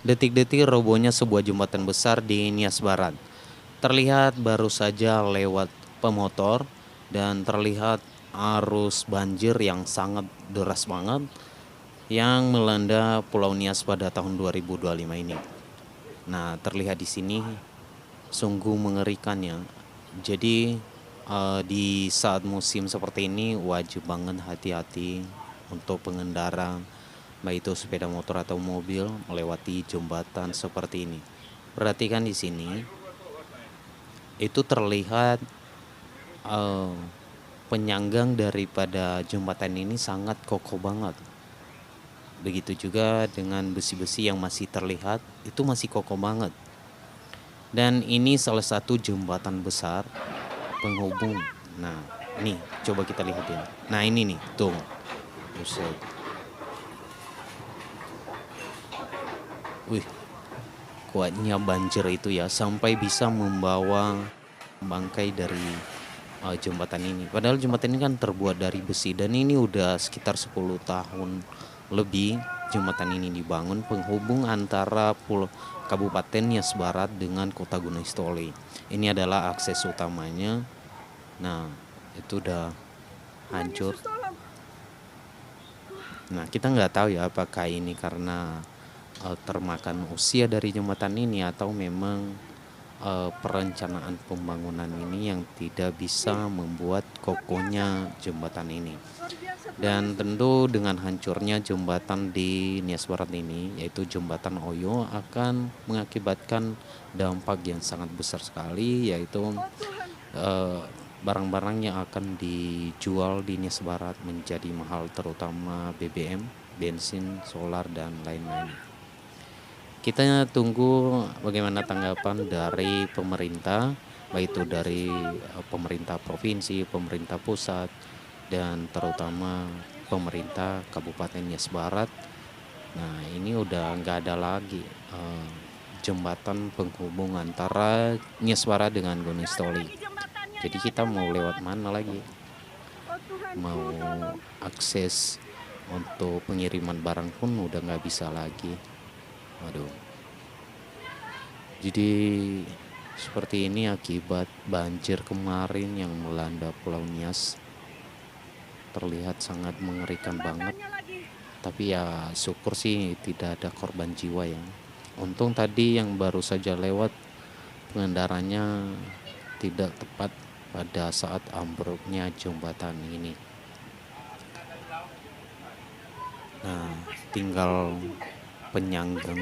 Detik-detik robohnya sebuah jembatan besar di Nias Barat. Terlihat baru saja lewat pemotor dan terlihat arus banjir yang sangat deras banget yang melanda Pulau Nias pada tahun 2025 ini. Nah, terlihat di sini sungguh mengerikan ya. Jadi di saat musim seperti ini wajib banget hati-hati untuk pengendara, baik itu sepeda motor atau mobil melewati jembatan seperti ini. Perhatikan di sini, itu terlihat eh, penyanggang daripada jembatan ini sangat kokoh banget. Begitu juga dengan besi-besi yang masih terlihat, itu masih kokoh banget. Dan ini salah satu jembatan besar penghubung. Nah, nih coba kita lihat ya. Nah, ini nih, tuh. Buset. Wih, kuatnya banjir itu ya sampai bisa membawa bangkai dari jembatan ini. Padahal jembatan ini kan terbuat dari besi dan ini udah sekitar 10 tahun lebih jembatan ini dibangun penghubung antara Kabupaten Nias Barat dengan Kota Gunung Sitoli. Ini adalah akses utamanya. Nah, itu udah hancur. Nah, kita nggak tahu ya apakah ini karena termakan usia dari jembatan ini atau memang perencanaan pembangunan ini yang tidak bisa membuat kokohnya jembatan ini. Dan tentu dengan hancurnya jembatan di Nias Barat ini, yaitu jembatan Oyo, akan mengakibatkan dampak yang sangat besar sekali, yaitu barang-barang yang akan dijual di Nias Barat menjadi mahal, terutama BBM, bensin, solar, dan lain-lain. Kita tunggu bagaimana tanggapan dari pemerintah, baik itu dari pemerintah provinsi, pemerintah pusat, dan terutama pemerintah Kabupaten Nias Barat. Nah, ini udah nggak ada lagi jembatan penghubung antara Nias Barat dengan Gunung Sitoli. Jadi kita mau lewat mana lagi? Mau akses untuk pengiriman barang pun udah nggak bisa lagi. Waduh. Jadi seperti ini akibat banjir kemarin yang melanda Pulau Nias. Terlihat sangat mengerikan banget. Tapi ya syukur sih tidak ada korban jiwa ya. Untung tadi yang baru saja lewat pengendaranya tidak tepat pada saat ambruknya jembatan ini. Nah, tinggal penyangga